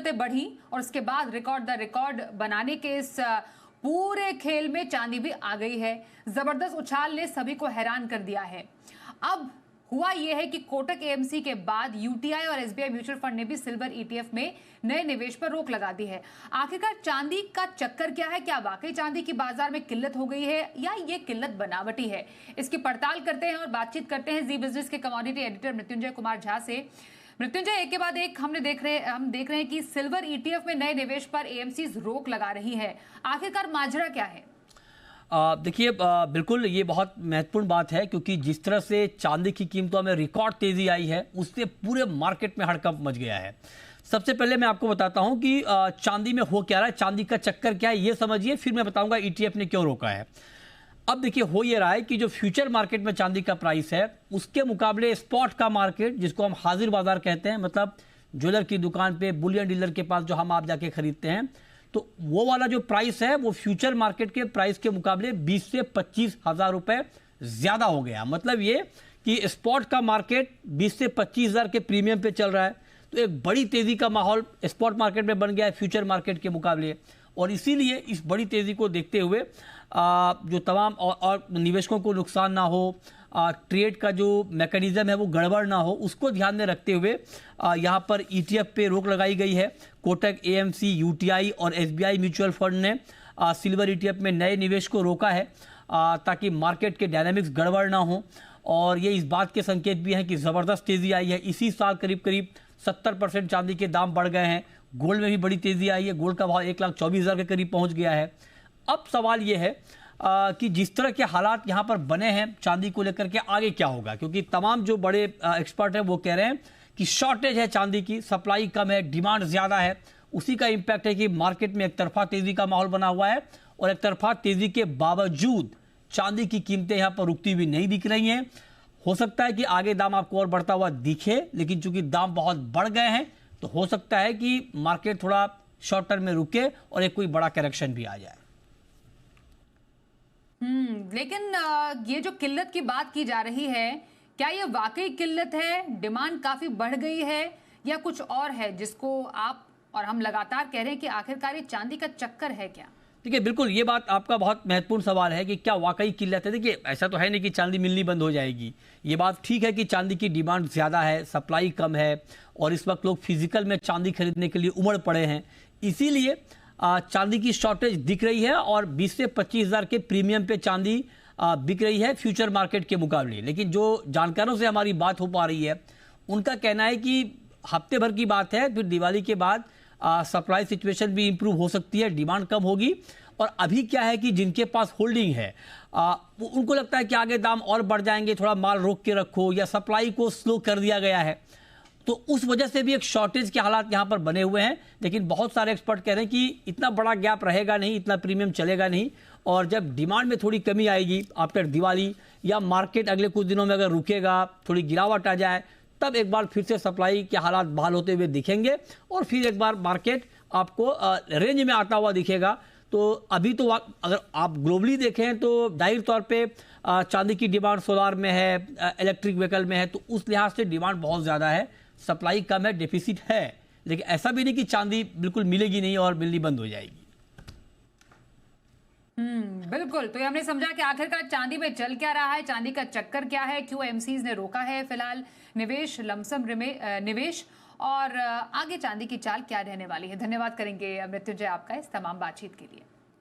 कीमतें बढ़ी और उसके बाद रिकॉर्ड द रिकॉर्ड बनाने के इस पूरे खेल में चांदी भी आ गई है। जबरदस्त उछाल ने सभी को हैरान कर दिया है। अब हुआ यह है कि कोटक एएमसी के बाद यूटीआई और एसबीआई म्यूचुअल फंड ने भी सिल्वर ईटीएफ में नए निवेश पर रोक लगा दी है। आखिरकार चांदी का चक्कर क्या है? क्या वाकई चांदी की बाजार में किल्लत हो गई है या ये किल्लत बनावटी है? इसकी पड़ताल करते हैं और बातचीत करते हैं जी बिजनेस के कमोडिटी एडिटर मृत्युंजय कुमार झा से। मृत्युंजय, एक के बाद एक हम देख रहे हैं कि सिल्वर ईटीएफ में नए निवेश पर एएमसी रोक लगा रही है। आखिरकार माजरा क्या है? देखिए, बिल्कुल ये बहुत महत्वपूर्ण बात है, क्योंकि जिस तरह से चांदी की कीमतों में रिकॉर्ड तेजी आई है उससे पूरे मार्केट में हड़कंप मच गया है। सबसे पहले मैं आपको बताता हूं कि चांदी में हो क्या रहा है, चांदी का चक्कर क्या है ये समझिए, फिर मैं बताऊंगा ईटीएफ ने क्यों रोका है। अब देखिए, हो ये रहा है कि जो फ्यूचर मार्केट में चांदी का प्राइस है उसके मुकाबले स्पॉट का मार्केट, जिसको हम हाजिर बाजार कहते हैं, मतलब ज्वेलर की दुकान पे, बुलियन डीलर के पास जो हम आप जाके खरीदते हैं, तो वो वाला जो प्राइस है वो फ्यूचर मार्केट के प्राइस के मुकाबले 20 से 25 हजार रुपए ज्यादा हो गया। मतलब ये कि स्पॉट का मार्केट 20 से 25 हजार के प्रीमियम पे चल रहा है, तो एक बड़ी तेजी का माहौल स्पॉट मार्केट में बन गया है फ्यूचर मार्केट के मुकाबले। और इसीलिए इस बड़ी तेजी को देखते हुए जो तमाम और निवेशकों को नुकसान ना हो, ट्रेड का जो मैकेनिज्म है वो गड़बड़ ना हो, उसको ध्यान में रखते हुए यहाँ पर ईटीएफ पे रोक लगाई गई है। कोटक एएमसी, यूटीआई और एसबीआई म्यूचुअल फंड ने सिल्वर ईटीएफ में नए निवेश को रोका है ताकि मार्केट के डायनामिक्स गड़बड़ ना हो। और ये इस बात के संकेत भी हैं कि ज़बरदस्त तेज़ी आई है। इसी साल करीब करीब 70% चांदी के दाम बढ़ गए हैं। गोल्ड में भी बड़ी तेज़ी आई है, गोल्ड का भाव 1,24,000 के करीब पहुँच गया है। अब सवाल ये है कि जिस तरह के हालात यहाँ पर बने हैं चांदी को लेकर के आगे क्या होगा, क्योंकि तमाम जो बड़े एक्सपर्ट हैं वो कह रहे हैं कि शॉर्टेज है चांदी की, सप्लाई कम है, डिमांड ज़्यादा है। उसी का इम्पैक्ट है कि मार्केट में एक तरफा तेज़ी का माहौल बना हुआ है और एक तरफा तेज़ी के बावजूद चांदी की कीमतें यहाँ पर रुकती हुई नहीं दिख रही हैं। हो सकता है कि आगे दाम आपको और बढ़ता हुआ दिखे, लेकिन चूंकि दाम बहुत बढ़ गए हैं तो हो सकता है कि मार्केट थोड़ा शॉर्ट टर्म में रुके और एक कोई बड़ा करेक्शन भी आ जाए। लेकिन ये जो किल्लत की बात की जा रही है, क्या ये वाकई किल्लत है? डिमांड काफी बढ़ गई है या कुछ और है जिसको आप और हम लगातार कह रहे हैं कि आखिरकार ये चांदी का चक्कर है क्या? देखिए, बिल्कुल ये बात आपका बहुत महत्वपूर्ण सवाल है कि क्या वाकई किल्लत है। देखिए, ऐसा तो है नहीं कि चांदी मिलनी बंद हो जाएगी। ये बात ठीक है कि चांदी की डिमांड ज़्यादा है, सप्लाई कम है और इस वक्त लोग फिजिकल में चांदी खरीदने के लिए उमड़ पड़े हैं, इसीलिए चांदी की शॉर्टेज दिख रही है और 20 से 25 हज़ार के प्रीमियम पे चांदी बिक रही है फ्यूचर मार्केट के मुकाबले। लेकिन जो जानकारों से हमारी बात हो पा रही है उनका कहना है कि हफ्ते भर की बात है, फिर दिवाली के बाद सप्लाई सिचुएशन भी इंप्रूव हो सकती है, डिमांड कम होगी। और अभी क्या है कि जिनके पास होल्डिंग है उनको लगता है कि आगे दाम और बढ़ जाएंगे, थोड़ा माल रोक के रखो, या सप्लाई को स्लो कर दिया गया है, तो उस वजह से भी एक शॉर्टेज के हालात यहाँ पर बने हुए हैं। लेकिन बहुत सारे एक्सपर्ट कह रहे हैं कि इतना बड़ा गैप रहेगा नहीं, इतना प्रीमियम चलेगा नहीं, और जब डिमांड में थोड़ी कमी आएगी आफ्टर दिवाली या मार्केट अगले कुछ दिनों में अगर रुकेगा, थोड़ी गिरावट आ जाए, तब एक बार फिर से सप्लाई के हालात बहाल होते हुए दिखेंगे और फिर एक बार मार्केट आपको रेंज में आता हुआ दिखेगा। तो अभी तो अगर आप ग्लोबली देखें तो जाहिर तौर पे चांदी की डिमांड सोलार में है, इलेक्ट्रिक व्हीकल में है, तो उस लिहाज से डिमांड बहुत ज़्यादा है, सप्लाई कम है, डेफिसिट है। लेकिन ऐसा भी नहीं कि चांदी बिल्कुल मिलेगी नहीं और मिलनी बंद हो जाएगी। बिल्कुल। तो ये हमने समझा कि आखिरकार चांदी में चल क्या रहा है, चांदी का चक्कर क्या है, क्यों एमसीज ने रोका है फिलहाल निवेश, लमसम निवेश, और आगे चांदी की चाल क्या रहने वाली है। धन्यवाद करेंगे मृत्युंजय आपका इस तमाम बातचीत के लिए।